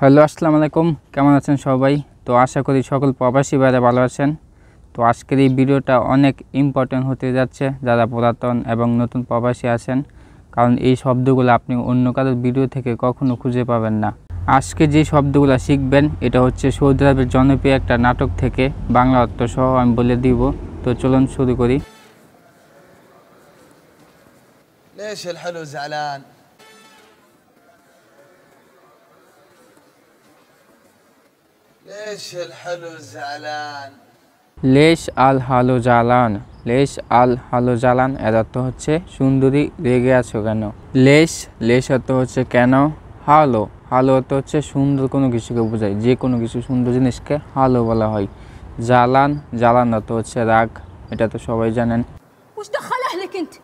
Hello আসসালামু আলাইকুম, কেমন আছেন সবাই? তো আশা করি সকল প্রবাসী ভাইরা ভালো আছেন। তো আজকের এই ভিডিওটা অনেক ইম্পর্টেন্ট হতে যাচ্ছে যারা পুরাতন এবং নতুন প্রবাসী আছেন, কারণ এই শব্দগুলো আপনি অন্য কারোর ভিডিও থেকে কখনো খুঁজে পাবেন না। আজকে যে শব্দগুলো শিখবেন এটা হচ্ছে সৌদি আরবের জনপ্রিয় একটা নাটক থেকে বাংলা অর্থ সহ আমি বলে দিব। তো চলুন শুরু করি। ليش الحلو زعلان؟ ليش الحلو زعلان؟ লেশ আল হালো জালান, লেশ আল হালো জালান এর অর্থ হচ্ছে সুন্দরী রেগে আছো কেন। লেশ অর্থ হচ্ছে কেন। হালো হালো অর্থ হচ্ছে সুন্দর কোনো কিছুকে বোঝায়, যে কোনো কিছু সুন্দর জিনিসকে হালো বলা হয়। জালান অর্থ হচ্ছে রাগ, এটা তো সবাই জানেন। وش دخل اهلك انت؟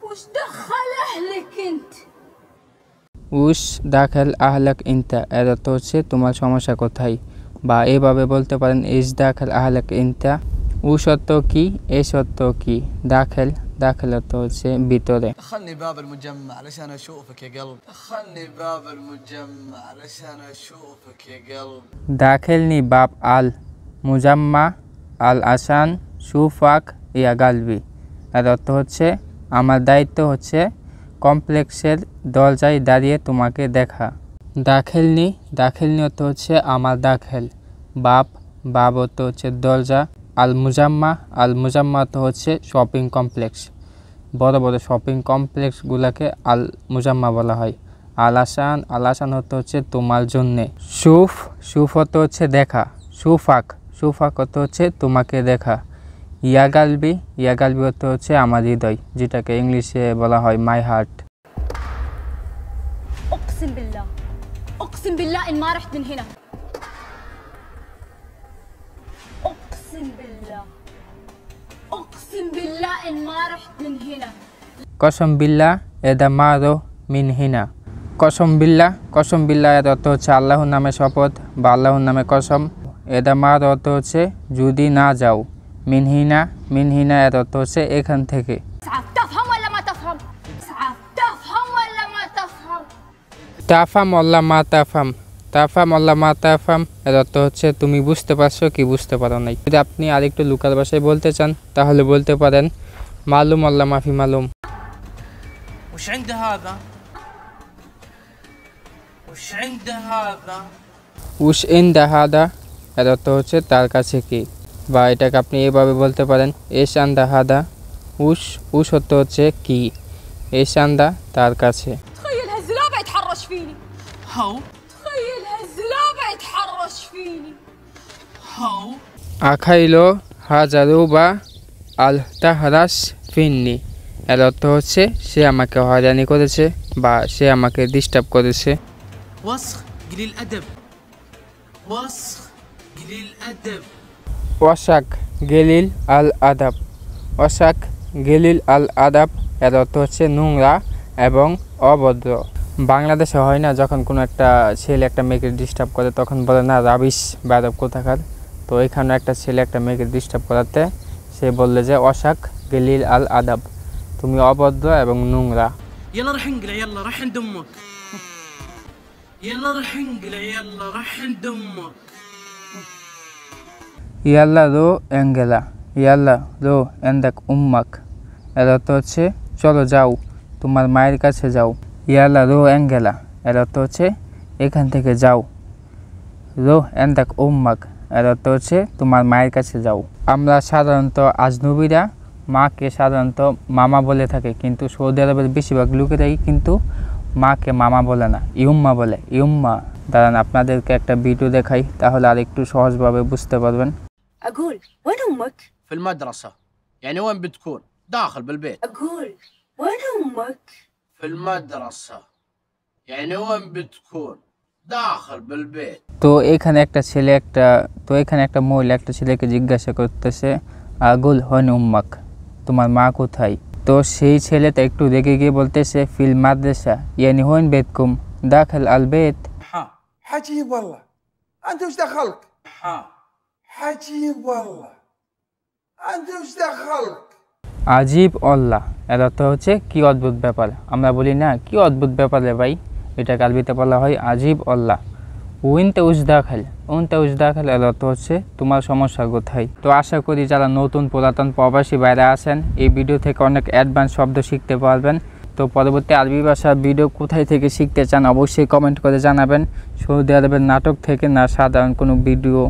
وش دخل اهلك انت؟ উস দাখাল আহলাক ইনতা এর অর্থ হচ্ছে তোমার সমস্যা কোথায়, বা এভাবে বলতে পারেন ইস দাখাল আহলাক ইনতা। উস অর্থ কি, এস অর্থ কি, দাখাল অর্থ হচ্ছে ভিতরে। دخلني باب المجمع علشان اشوفك يا قلب. دخلني باب المجمع علشان اشوفك يا قلب. দাখিলনি বাব আল মুজাম্মা আল আসান সুফাক ইয়া গালবি এর অর্থ হচ্ছে আমার দায়িত্ব হচ্ছে কমপ্লেক্সের দরজায় দাঁড়িয়ে তোমাকে দেখা। দাখিলনি অর্থ হচ্ছে আমার দাখিল। বাব অর্থ হচ্ছে দরজা। আল মুজাম্মা অর্থ হচ্ছে শপিং কমপ্লেক্স, বড় বড় শপিং কমপ্লেক্সগুলোকে আল মুজাম্মা বলা হয়। আল আসান অর্থ হচ্ছে তোমার জন্যে। সুফ অর্থ হচ্ছে দেখা। সুফাক অর্থ হচ্ছে তোমাকে দেখা। ইয়া গালবি অর্থ হচ্ছে আমার হৃদয়, যেটাকে ইংলিশে বলা হয় মাই হার্ট। اقسم بالله ان ما رحت من هنا. اقسم بالله ان ما رحت من هنا. কসম বিল্লাহ এদা মারো মিন হিনা। কসম বিল্লাহ এর অর্থ হচ্ছে আল্লাহর নামে শপথ বা আল্লাহর নামে কসম। এদা মারো অর্থ হচ্ছে যদি না যাও। মিনহিনা এর অর্থ হচ্ছে এখান থেকে। تفهم ولا ما تفهم؟ تفهم ولا ما تفهم؟ তাফাম আল্লাহ মা তাফাম এর অর্থ হচ্ছে তুমি বুঝতে পারছো কি বুঝতে পারো নাই। যদি আপনি আরেকটু লুকার ভাষায় বলতে চান তাহলে বলতে পারেন মালুম আল্লাহ মাফি মালুম। وش عنده هذا؟ وش عنده هذا؟ উস ইনদা হাদা এর অর্থ হচ্ছে তার কাছে কি, বা এটাকে আপনি এভাবে বলতে পারেন এস আন্দা হাদা। উস অর্থ হচ্ছে কি, এস আন্দা তার কাছে। تخيل هالزلابه يتحرش فيني. هو تخيل هالزلابه يتحرش فيني. هو আখাইলো হাজারুবা আল তাহরাস ফিন্নি এর অর্থ হচ্ছে সে আমাকে হয়রানি করেছে বা সে আমাকে ডিস্টার্ব করেছে। وسخ قليل ادب. وسخ قليل ادب. ওয়াসাক গেলিল আল আদাব এর অর্থ হচ্ছে নোংরা এবং অভদ্র। বাংলাদেশে হয় না, যখন কোনো একটা ছেলে একটা মেয়েকে ডিস্টার্ব করে তখন বলে না রাবিশ বেয়াদব কোথাকার। তো এখানে একটা ছেলে একটা মেয়েকে ডিস্টার্ব করাতে সে বললে যে ওয়াসাক গেলিল আল আদাব, তুমি অভদ্র এবং নোংরা। يلا رح انقلع. يلا رح عند امك. يلا رح انقلع. يلا رح عند امك. ইয়াল্লা রো এন্দাক উম্মাক এর অর্থ হচ্ছে চলো যাও তোমার মায়ের কাছে যাও। ইয়াল্লা রো এঙ্গেলা এর অর্থ হচ্ছে এখান থেকে যাও। রো এন্দাক উম্মাক এর অর্থ হচ্ছে তোমার মায়ের কাছে যাও। আমরা সাধারণত আজনবীরা মাকে সাধারণত মামা বলে থাকে, কিন্তু সৌদি আরবের বেশিরভাগ লোকেরাই কিন্তু মাকে মামা বলে না, ইউম্মা বলে। দাঁড়ান আপনাদেরকে একটা ভিডিও দেখাই, তাহলে আর একটু সহজভাবে বুঝতে পারবেন। اقول وين امك؟ في المدرسة. يعني وين بتكون؟ داخل بالبيت. اقول وين امك؟ في المدرسة. يعني وين بتكون؟ داخل بالبيت. তো এখানে একটা মহিলা একটা ছেলেকে জিজ্ঞাসা করতেছে আগুল হন উম্মাক, তোমার মা কোথায়? তো সেই ছেলেটা একটু রেগে গিয়ে বলতেছে ফিল মাদ্রাসা ইয়ানি হন বেতকুম দাখিল আল বেত। عجيب والله. انت وش دخلك؟ عجيب والله. انت وش دخلك؟ আজিব আল্লাহ এর অর্থ হচ্ছে কি অদ্ভুত ব্যাপার। আমরা বলি না কি অদ্ভুত ব্যাপার রে ভাই, এটাকে আরবিতে বলা হয় আজিব আল্লাহ। উইনতে উজদাখাল এর অর্থ হচ্ছে তোমার সমস্যা কোথায়। তো আশা করি যারা নতুন পুরাতন প্রবাসী বাইরে আছেন এই ভিডিও থেকে অনেক অ্যাডভান্স শব্দ শিখতে পারবেন। তো পরবর্তী আরবি ভাষার ভিডিও কোথায় থেকে শিখতে চান অবশ্যই কমেন্ট করে জানাবেন। সৌদি আরবের নাটক থেকে না সাধারণ কোনো ভিডিও